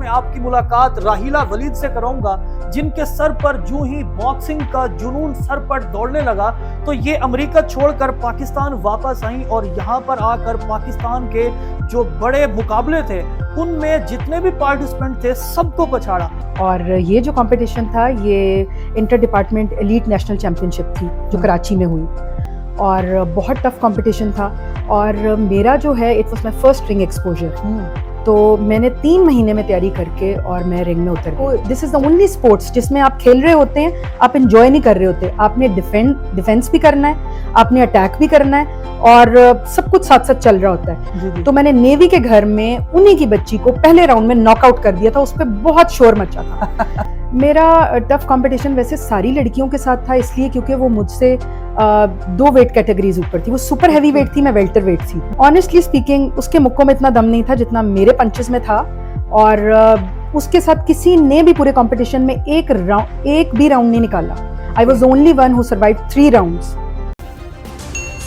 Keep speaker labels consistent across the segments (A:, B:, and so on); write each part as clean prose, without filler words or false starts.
A: मैं आपकी मुलाकात राहिला वलीद से कराऊंगा, जिनके सर पर जो ही बॉक्सिंग का जुनून सर पर दौड़ने लगा तो ये अमेरिका छोड़कर पाकिस्तान वापस आई और यहाँ पर आकर पाकिस्तान के जो बड़े मुकाबले थे उनमें जितने भी पार्टिसिपेंट थे सबको पछाड़ा।
B: और ये जो कंपटीशन था ये inter department elite national championship थी जो कराची में हुई और बहुत टफ कंपटीशन था। और मेरा जो है it was my first ring exposure. तो मैंने 3 महीने में तैयारी करके और मैं रिंग में उतर गई। This is the only sports जिसमें आप खेल रहे होते हैं, आप एंजॉय नहीं कर रहे होते। आपने डिफेंस भी करना है, आपने अटैक भी करना है और सब कुछ साथ साथ चल रहा होता है। तो मैंने नेवी के घर में उन्हीं की बच्ची को पहले राउंड में नॉकआउट कर दिया था। उस पर बहुत शोर मचा था। मेरा टफ कंपटीशन वैसे सारी लड़कियों के साथ था, इसलिए क्योंकि वो मुझसे 2 वेट कैटेगरीज ऊपर थी। वो सुपर हैवी वेट थी, मैं वेल्टर वेट थी। ऑनेस्टली स्पीकिंग उसके मुक्कों में इतना दम नहीं था जितना मेरे पंचेस में था। और उसके साथ किसी ने भी पूरे कंपटीशन में एक भी राउंड नहीं निकाला। I was only one who survived 3 rounds.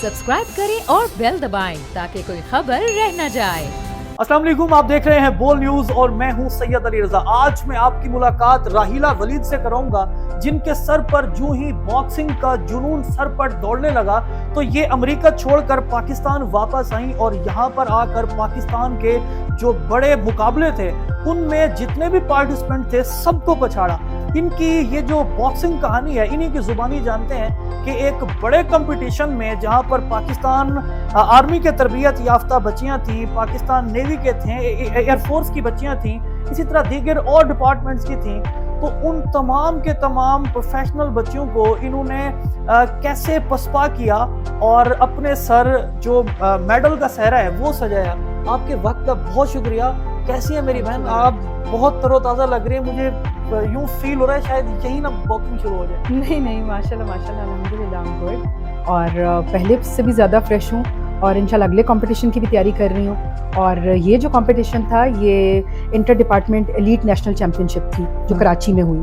C: Subscribe करें और बेल दबाएं ताकि कोई खबर रह न जाए।
A: अस्सलाम वालेकुम, आप देख रहे हैं बोल न्यूज और मैं हूं सैयद अली रजा। आज मैं आपकी मुलाकात राहिला वलीद से कराऊंगा, जिनके सर पर जो ही बॉक्सिंग का जुनून सर पर दौड़ने लगा तो ये अमेरिका छोड़कर पाकिस्तान वापस आई और यहाँ पर आकर पाकिस्तान के जो बड़े मुकाबले थे उनमें जितने भी पार्टिसिपेंट थे सबको पछाड़ा। इनकी ये जो बॉक्सिंग कहानी है इन्हीं की जुबानी जानते हैं कि एक बड़े कंपटीशन में जहां पर पाकिस्तान आर्मी के तरबियत याफ्ता बच्चियां थी, पाकिस्तान नेवी के थे, एयरफोर्स की बच्चियां थी, इसी तरह दीगर और डिपार्टमेंट्स की थी, तो उन तमाम के तमाम प्रोफेशनल बच्चियों को इन्होंने कैसे पसपा किया और अपने सर जो मेडल का सहरा है वो सजाया। आपके वक्त का बहुत शुक्रिया। कैसी है मेरी बहन? आप बहुत तरोताज़ा लग रही है। मुझे यूं फील हो रहा है शायद यही ना बॉक्सिंग शुरू हो जाए।
B: नहीं माशाल्लाह माशाल्लाह, अल्हम्दुलिल्लाह आई एम गुड। और पहले से भी ज़्यादा फ्रेश हूँ और इंशाल्लाह अगले कंपटीशन की भी तैयारी कर रही हूँ। और ये जो कंपटीशन था ये inter department elite national championship थी जो कराची में हुई।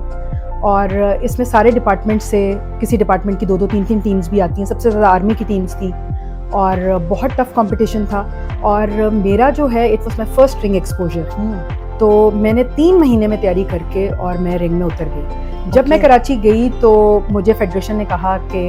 B: और इसमें सारे डिपार्टमेंट से किसी डिपार्टमेंट की 2-2 3-3 टीम्स भी आती हैं। सबसे ज़्यादा आर्मी की टीम्स थी और बहुत टफ कंपटीशन था। और मेरा जो है it was my first ring exposure. तो मैंने 3 महीने में तैयारी करके और मैं रिंग में उतर गई। जब मैं कराची गई तो मुझे फेडरेशन ने कहा कि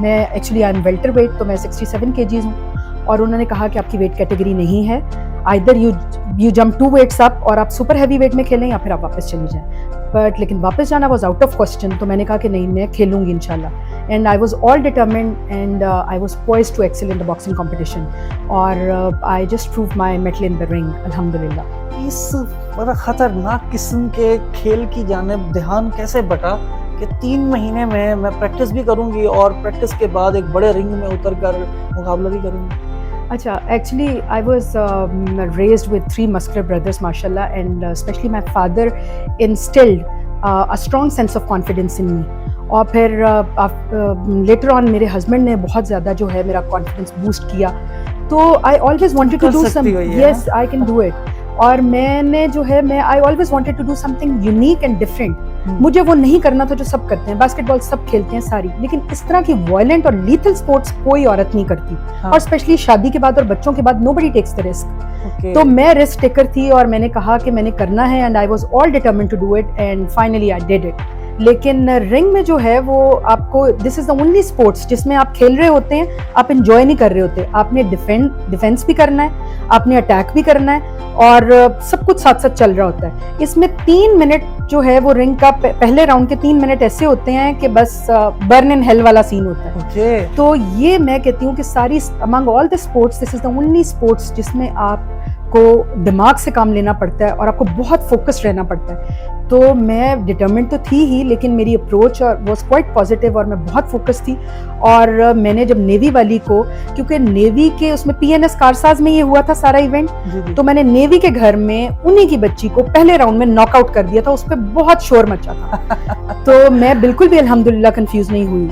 B: मैं actually I am welter weight, तो मैं 67 kgs हूँ और उन्होंने कहा कि आपकी वेट कैटेगरी नहीं है, either you jump 2 weights up और आप सुपर हैवी वेट में खेलें या फिर आप वापस चली जाएं। बट लेकिन वापस जाना वाज आउट ऑफ क्वेश्चन, तो मैंने कहा कि नहीं, मैं खेलूंगी इंशाल्लाह। And I was all determined and I was poised to excel in the boxing competition और I just prove my mettle in the ring अल्हम्दुलिल्लाह।
A: इस बड़ा खतरनाक किस्म के खेल की जानिब ध्यान कैसे बटा कि 3 महीने में मैं प्रैक्टिस भी करूंगी और प्रैक्टिस के बाद एक बड़े रिंग में उतर कर मुकाबला भी करूंगी?
B: अच्छा, actually I was raised with 3 muscular brothers mashallah, and especially my father instilled a strong sense of confidence in me. और फिर later on मेरे husband ने बहुत ज़्यादा जो है मेरा confidence boost किया। तो I always wanted to do some, yes I can do it। और मैंने जो है I always wanted to do something unique and different. मुझे वो नहीं करना था जो सब करते हैं। बास्केटबॉल सब खेलते हैं सारी, लेकिन इस तरह की वायलेंट और लीथल स्पोर्ट्स कोई औरत नहीं करती। और स्पेशली शादी के बाद और बच्चों के बाद नोबडी टेक्स द रिस्क। तो मैं रिस्क टेकर थी और मैंने कहा कि मैंने करना है and I was all determined to do it and finally I did it. लेकिन रिंग में जो है वो आपको, this is the only sports जिसमें आप खेल रहे होते हैं, आप एंजॉय नहीं कर रहे होते। आपने डिफेंस भी करना है, आपने अटैक भी करना है और सब कुछ साथ साथ चल रहा होता है। इसमें 3 मिनट जो है वो रिंग का पहले राउंड के 3 मिनट ऐसे होते हैं कि बस बर्न इन हेल वाला सीन होता है। तो ये मैं कहती हूँ कि सारी among all the sports this is the only sports जिसमें आपको दिमाग से काम लेना पड़ता है और आपको बहुत फोकस्ड रहना पड़ता है। तो मैं डिटरमिन्ड तो थी ही, लेकिन मेरी अप्रोच वाज क्वाइट पॉजिटिव और मैं बहुत फोकस थी। और मैंने जब नेवी वाली को, क्योंकि नेवी के उसमें PNS कारसाज में ये हुआ था सारा इवेंट, तो मैंने नेवी के घर में उन्हीं की बच्ची को पहले राउंड में नॉकआउट कर दिया था। उस पर बहुत शोर मचा था। तो मैं बिल्कुल भी अल्हम्दुलिल्लाह कंफ्यूज नहीं हुई।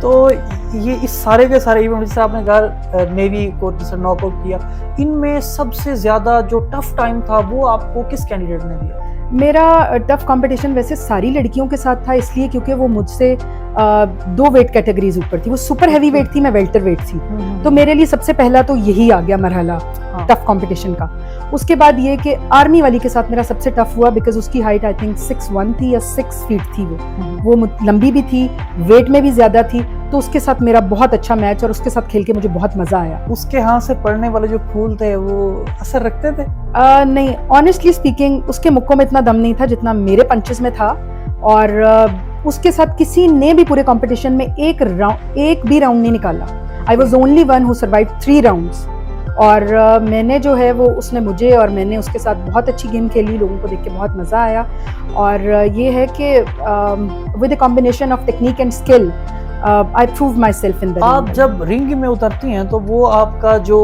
A: तो ये इस सारे के सारे इवेंट जैसे आपने कहा नेवी को नॉकआउट किया, इनमें सबसे ज्यादा जो टफ टाइम था वो आपको किस कैंडिडेट ने दिया?
B: मेरा टफ कंपटीशन वैसे सारी लड़कियों के साथ था, इसलिए क्योंकि वो मुझसे 2 वेट कैटेगरीज ऊपर थी। वो सुपर हैवी वेट थी, मैं वेल्टर वेट थी। तो मेरे लिए सबसे पहला तो यही आ गया मरहला टफ कंपटीशन का। उसके बाद ये कि आर्मी वाली के साथ मेरा सबसे टफ हुआ, बिकॉज उसकी हाइट आई थिंक 6'1" थी या 6 फीट थी। वो लंबी भी थी, वेट में भी ज्यादा थी, तो उसके साथ मेरा बहुत अच्छा मैच और उसके साथ खेल के मुझे बहुत मजा आया।
A: उसके हाथ से पड़ने वाले जो फूल थे वो असर रखते थे?
B: नहीं, ऑनेस्टली स्पीकिंग उसके मुक्कों में इतना दम नहीं था जितना मेरे पंचेस में था, और उसके साथ किसी ने भी पूरे कंपटीशन में एक भी राउंड नहीं निकाला। I was only one who survive 3 rounds. और मैंने जो है वो उसने मुझे और मैंने उसके साथ बहुत अच्छी गेम खेली, लोगों को देख के बहुत मज़ा आया। और ये है कि with a combination of technique and skill I prove my self in the.
A: आप जब रिंग में उतरती हैं तो वो आपका जो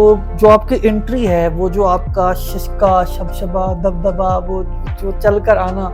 A: आपकी एंट्री है, वो जो आपका शिश्का, शबशबा, दबदबा, वो जो चल कर आना,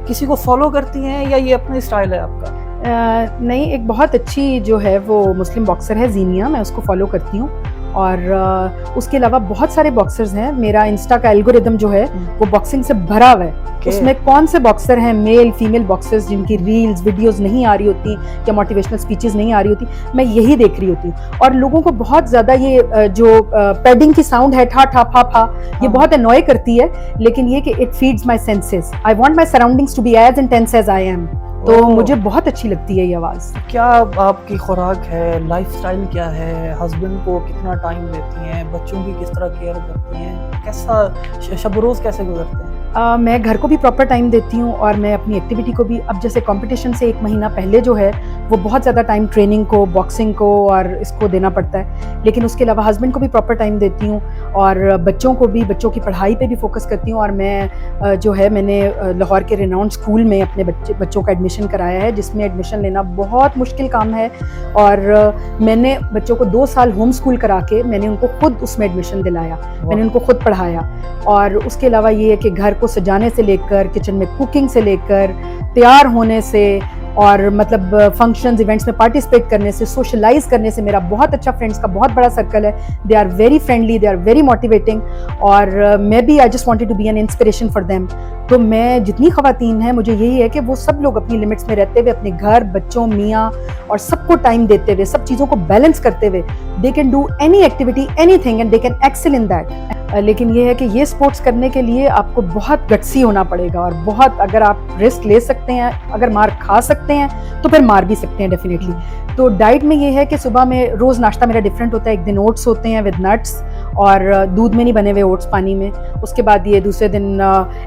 A: किसी को फॉलो करती हैं या ये अपनी स्टाइल है आपका?
B: नहीं, एक बहुत अच्छी जो है वो मुस्लिम बॉक्सर है जीनिया, मैं उसको फॉलो करती हूँ। और उसके अलावा बहुत सारे बॉक्सर्स हैं। मेरा इंस्टा का एल्गोरिदम जो है वो बॉक्सिंग से भरा हुआ है। उसमें कौन से बॉक्सर हैं, मेल फीमेल बॉक्सर्स, जिनकी रील्स वीडियोस नहीं आ रही होती या मोटिवेशनल स्पीचेस नहीं आ रही होती, मैं यही देख रही होती हूँ। और लोगों को बहुत ज़्यादा ये जो पैडिंग की साउंड है, ठा ठा फा फा, ये बहुत अनॉय करती है, लेकिन ये कि it feeds my senses. I want my surroundings to be as intense as I am. तो मुझे बहुत अच्छी लगती है ये आवाज़।
A: क्या आपकी खुराक है, लाइफस्टाइल क्या है, हस्बैंड को कितना टाइम देती हैं, बच्चों की किस तरह केयर करती हैं, कैसा शब रोज़ कैसे गुजरते हैं?
B: मैं घर को भी प्रॉपर टाइम देती हूँ और मैं अपनी एक्टिविटी को भी। अब जैसे कंपटीशन से 1 महीना पहले जो है वो बहुत ज़्यादा टाइम ट्रेनिंग को, बॉक्सिंग को और इसको देना पड़ता है, लेकिन उसके अलावा हस्बैंड को भी प्रॉपर टाइम देती हूँ और बच्चों को भी, बच्चों की पढ़ाई पे भी फोकस करती हूँ। और मैं जो है मैंने लाहौर के रिनाउंड स्कूल में अपने बच्चों का एडमिशन कराया है, जिसमें एडमिशन लेना बहुत मुश्किल काम है। और मैंने बच्चों को 2 साल होम स्कूल करा के मैंने उनको खुद उसमें एडमिशन दिलाया, मैंने उनको खुद पढ़ाया। और उसके अलावा ये है कि घर को सजाने से लेकर, किचन में कुकिंग से लेकर, तैयार होने से और मतलब फंक्शंस इवेंट्स में पार्टिसिपेट करने से, सोशलाइज करने से, मेरा बहुत अच्छा फ्रेंड्स का बहुत बड़ा सर्कल है। They are very friendly, they are very motivating, और मैं भी I just wanted to be an inspiration for them. तो मैं जितनी ख़वातीन हैं, मुझे यही है कि वो सब लोग अपनी लिमिट्स में रहते हुए अपने घर, बच्चों, मियाँ और सबको टाइम देते हुए, सब चीज़ों को बैलेंस करते हुए, they can do any activity, anything and they can excel in that. लेकिन ये है कि ये स्पोर्ट्स करने के लिए आपको बहुत गट्सी होना पड़ेगा और बहुत, अगर आप रिस्क ले सकते हैं, अगर मार खा सकते हैं तो फिर मार भी सकते हैं डेफिनेटली। तो डाइट में ये है कि सुबह में रोज़ नाश्ता मेरा डिफरेंट होता है। एक दिन ओट्स होते हैं विद नट्स और दूध में नहीं बने हुए ओट्स, पानी में। उसके बाद ये दूसरे दिन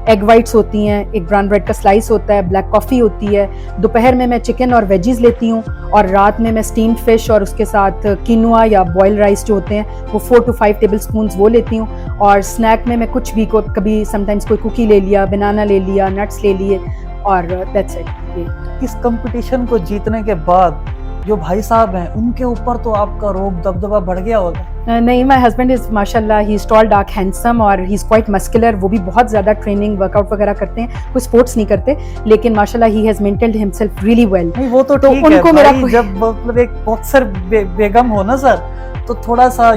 B: एग वाइट्स होती हैं, एक ब्राउन ब्रेड का स्लाइस होता है, ब्लैक कॉफ़ी होती है। दोपहर में मैं चिकन और वेजीज लेती हूँ और रात में मैं स्टीम्ड फिश और उसके साथ किनुआ या बॉयल राइस जो होते हैं वो 4 to 5 टेबल स्पून वो लेती हूँ। और स्नैक में मैं कुछ भी को, कभी समटाइम्स कोई कुकी ले लिया, बनाना ले लिया, नट्स ले लिए, और दैट्स इट।
A: इस कंपटीशन को जीतने के बाद जो भाई साहब हैं, उनके ऊपर तो आपका रोब दबदबा बढ़ गया होगा?
B: नहीं, माय हस्बैंड इज़ माशाल्लाह, he is tall, dark, handsome और ही इज़ क्वाइट मस्कुलर। वो भी बहुत ज़्यादा ट्रेनिंग, वर्कआउट वगैरह करते हैं, कोई स्पोर्ट्स नहीं करते, लेकिन माशाल्लाह he has maintained himself really well.
A: नहीं, वो तो ठीक
B: उनको
A: है
B: मेरा
A: भाई, जब मतलब एक बॉक्सर बेगम हो ना सर, तो थोड़ा सा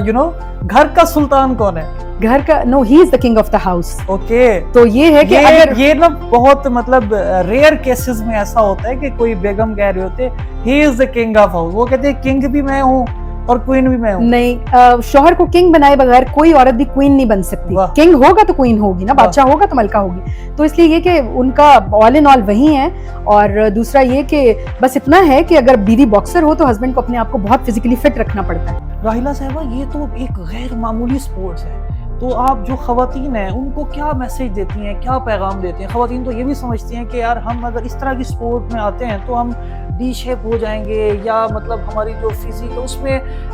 A: घर का सुल्तान कौन है?
B: घर का, no, he is the king of the house.
A: Okay,
B: तो ये है कि अगर
A: ये ना बहुत मतलब रेयर केसेस में ऐसा होता है कि कोई बेगम कह रहे होते ही is the king of house, वो कहते हैं किंग भी मैं हूँ और क्वीन भी मैं हूँ।
B: नहीं, शौहर को किंग बनाए बगैर कोई औरत भी क्वीन नहीं बन सकती। किंग होगा तो क्वीन होगी ना, बादशाह होगा तो मलका होगी। तो इसलिए ये कि उनका ऑल इन ऑल वही है। और दूसरा ये कि बस इतना है कि अगर बीवी बॉक्सर हो तो हस्बैंड को अपने आप को बहुत फिजिकली फिट रखना पड़ता है।
A: राहिला साहिबा, ये तो एक गैर मामूली स्पोर्ट्स है, तो आप जो खवातीन हैं उनको क्या मैसेज देती हैं, क्या पैगाम देती हैं? खवातीन तो ये भी समझती हैं कि यार हम अगर इस तरह की स्पोर्ट में आते हैं तो हम डी शेप हो जाएंगे या मतलब हमारी जो फिजिक है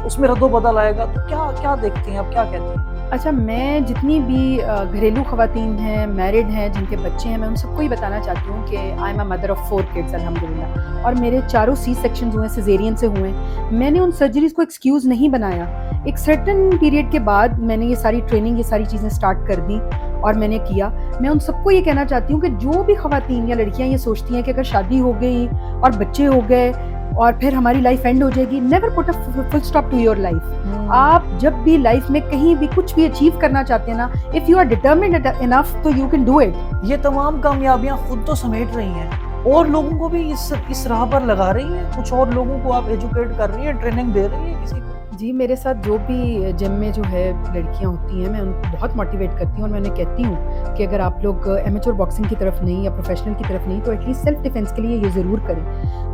A: उसमें रद्दोबदल आएगा, तो क्या देखती हैं आप, क्या कहती हैं?
B: अच्छा, मैं जितनी भी घरेलू खवातीन हैं, मैरिड हैं, जिनके बच्चे हैं, मैं उन सबको ही बताना चाहती हूँ कि I am a mother of 4 kids अल्हम्दुलिल्लाह। और मेरे 4 सी सेक्शंस हुए, सिजेरियन से हुए। मैंने उन सर्जरीज को एक्सक्यूज़ नहीं बनाया। एक सर्टन पीरियड के बाद मैंने ये सारी ट्रेनिंग, ये सारी चीज़ें स्टार्ट कर दी और मैंने किया। मैं उन सबको ये कहना चाहती हूँ कि जो भी खवातीन या लड़कियाँ ये सोचती हैं कि अगर शादी हो गई और बच्चे हो गए और फिर हमारी लाइफ एंड हो जाएगी, never put a full stop to your life. आप जब भी लाइफ में कहीं भी कुछ भी अचीव करना चाहते हैं ना, if you are determined enough तो यू कैन डू इट।
A: ये तमाम कामयाबियाँ खुद तो समेट रही हैं और लोगों को भी इस राह पर लगा रही हैं, कुछ और लोगों को आप एजुकेट कर रही हैं, ट्रेनिंग दे रही हैं किसी को?
B: जी, मेरे साथ जो भी जिम में जो है लड़कियाँ होती हैं, मैं उनको बहुत मोटिवेट करती हूँ और मैं उन्हें कहती हूँ कि अगर आप लोग एमेच्योर बॉक्सिंग की तरफ नहीं या प्रोफेशनल की तरफ नहीं, तो एटलीस्ट सेल्फ डिफेंस के लिए ये ज़रूर करें।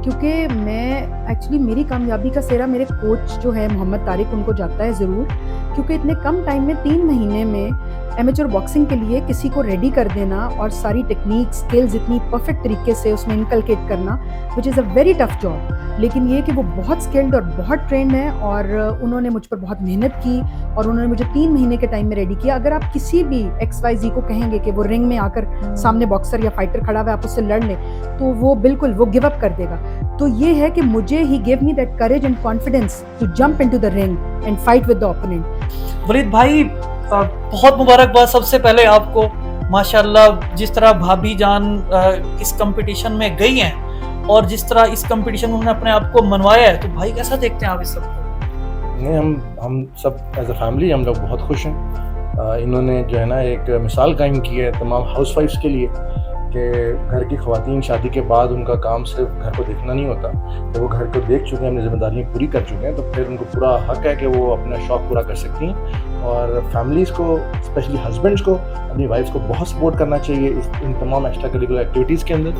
B: क्योंकि मैं एक्चुअली मेरी कामयाबी का सेहरा मेरे कोच जो है मोहम्मद तारिक, उनको जाता है ज़रूर, क्योंकि इतने कम टाइम में 3 महीने में एमेच्योर बॉक्सिंग के लिए किसी को रेडी कर देना और सारी टेक्निक, स्किल्स इतनी परफेक्ट तरीके से उसमें इनकलकेट करना, which is a very tough job. लेकिन ये कि वो बहुत स्किल्ड और बहुत ट्रेन्ड हैं और उन्होंने मुझ पर बहुत मेहनत की और उन्होंने मुझे 3 महीने के टाइम में रेडी किया। अगर आप किसी भी XYZ को कहेंगे कि वो रिंग में आकर सामने बॉक्सर या फाइटर खड़ा हुआ है, आप उससे लड़ लें, तो वो बिल्कुल वो गिव अप कर देगा। तो ये है कि मुझे he give me that courage and confidence to jump into the ring and fight with the opponent.
A: Waleed भाई, बहुत मुबारकबाद सबसे पहले आपको। माशाल्लाह, जिस तरह भाभी जान इस कंपटीशन में गई हैं और जिस तरह इस कंपटीशन में उन्होंने अपने आप को मनवाया है, तो भाई कैसा देखते हैं आप इस सबको?
D: नहीं, हम सब एज अ फैमिली हम लोग बहुत खुश हैं। इन्होंने जो है ना एक मिसाल कायम की है तमाम हाउसवाइफ्स के लिए कि घर की ख़वातीन शादी के बाद उनका काम सिर्फ घर को देखना नहीं होता। जब वो घर को देख चुके हैं, अपनी जिम्मेदारियाँ पूरी कर चुके हैं, तो फिर उनको पूरा हक है कि वो अपना शौक़ पूरा कर सकती हैं। और फैमिलीज़ को, स्पेशली हस्बैंड्स को, अपनी वाइफ्स को बहुत सपोर्ट करना चाहिए इन तमाम एक्स्ट्रा करिकुलर एक्टिविटीज़ के अंदर।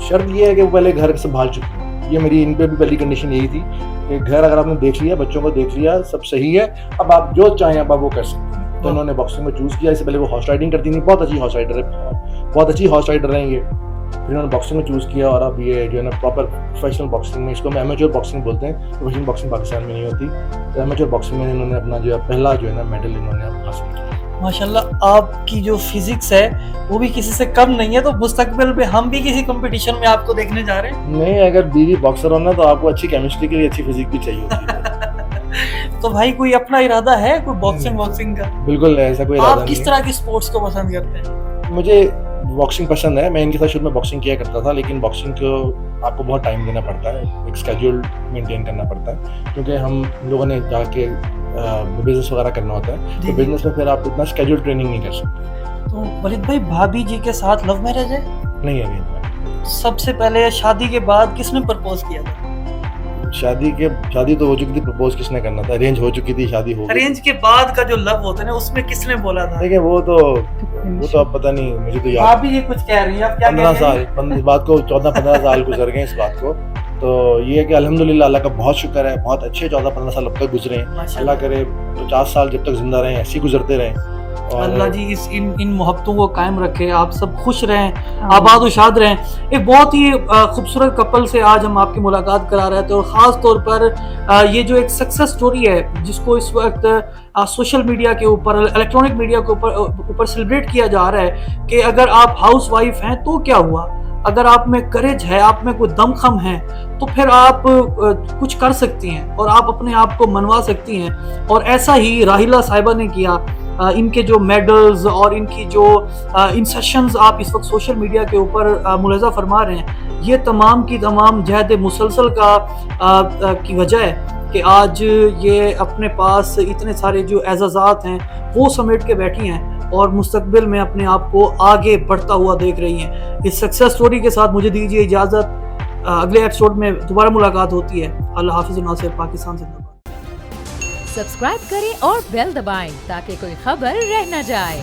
D: शर्त ये है कि वो पहले घर संभाल चुकी हैं। ये मेरी इन पे भी पहली कंडीशन यही थी कि घर अगर आपने देख लिया, बच्चों को देख लिया, सब सही है, अब आप जो चाहें अब आप वो कर सकते हैं। तो उन्होंने बॉक्सिंग में चूज़ किया। इससे पहले वो हॉर्स राइडिंग करती थी, बहुत अच्छी हॉर्स राइडर है, बहुत अच्छी हॉर्स राइडर हैं ये। फिर उन्होंने बॉक्सिंग में चूज़ किया और अब ये जो है ना प्रॉपर प्रोफेशनल बॉक्सिंग में, इसको हम एमेच्योर बॉक्सिंग बोलते हैं। प्रोफेशनल बॉक्सिंग पाकिस्तान में नहीं होती, तो एमेच्योर बॉक्सिंग में इन्होंने अपना जो है पहला जो है ना मेडल इन्होंने हासिल किया।
A: माशाल्लाह, आपकी जो फिजिक्स है वो भी किसी से कम नहीं है, तो मुस्तकबिल में हम भी किसी कंपटीशन में आपको देखने जा रहे हैं।
D: नहीं, अगर बीवी बॉक्सर होना तो आपको अच्छी केमिस्ट्री के लिए अच्छी फिजिक भी चाहिए होती है।
A: तो भाई कोई अपना इरादा है कोई बॉक्सिंग का?
D: बिल्कुल ऐसा कोई इरादा
A: आप
D: नहीं
A: किस
D: है।
A: तरह की स्पोर्ट्स को पसंद करते हैं?
D: मुझे बॉक्सिंग पसंद है। मैं इनके साथ शुरू में बॉक्सिंग किया करता था, लेकिन बॉक्सिंग को आपको बहुत टाइम देना पड़ता है, एक स्केड्यूल मेंटेन करना पड़ता है, क्योंकि हम लोगों ने जाके बिजनेस वगैरह करना होता है। तो बिजनेस में फिर आप इतना स्केड्यूल ट्रेनिंग नहीं कर सकते।
A: तो वलीद भाई, भाभी जी के साथ लव मैरिज है?
D: नहीं है नहीं।
A: सबसे पहले शादी के बाद किसने प्रपोज किया था?
D: शादी तो हो चुकी थी, प्रपोज किसने करना था? अरेंज हो चुकी थी, शादी हो गई।
A: अरेंज के बाद का जो लव होता है ना, उसमें किसने बोला था?
D: देखिए वो तो अब पता नहीं, मुझे तो याद।
A: भाभी जी कुछ कह रही हैं, आप क्या कह रही
D: 15
A: हैं?
D: साल इस बात को 14-15 साल गुजर गए इस बात को। तो ये है कि अल्हम्दुलिल्लाह अल्लाह का बहुत शुक्र है, बहुत अच्छे 14-15 साल अब तक गुजरे हैं।
A: माशाल्लाह।
D: अल्लाह करे 50 साल जब तक जिंदा रहें, ऐसे ही गुजरते रहें। और
A: अल्लाह जी इन मोहब्बतों को कायम रखे, आप सब खुश रहें, आबाद और शाद रहें। एक बहुत ही खूबसूरत कपल से आज हम आपकी मुलाकात करा रहे थे, और ख़ास तौर पर ये जो एक सक्सेस स्टोरी है जिसको इस वक्त सोशल मीडिया के ऊपर, इलेक्ट्रॉनिक मीडिया के ऊपर सेलिब्रेट किया जा रहा है कि अगर आप हाउस वाइफ हैं तो क्या हुआ, अगर आप में करेज है, आप में कोई दमखम है, तो फिर आप कुछ कर सकती हैं और आप अपने आप को मनवा सकती हैं। और ऐसा ही राहिला साहिबा ने किया। इनके जो मेडल्स और इनकी जो इन सेशंस आप इस वक्त सोशल मीडिया के ऊपर मुलाजा फरमा रहे हैं, ये तमाम की तमाम जहद मुसलसल की वजह है कि आज ये अपने पास इतने सारे जो एजाज़ात हैं वो समेट के बैठी हैं और मुस्तकबिल में अपने आप को आगे बढ़ता हुआ देख रही हैं। इस सक्सेस स्टोरी के साथ मुझे दीजिए इजाज़त, अगले एपिसोड में दोबारा मुलाकात होती है। अल्लाह हाफिज़, नासिर, पाकिस्तान जिंदाबाद।
C: सब्सक्राइब करें और बेल दबाएं ताकि कोई खबर रह न जाए।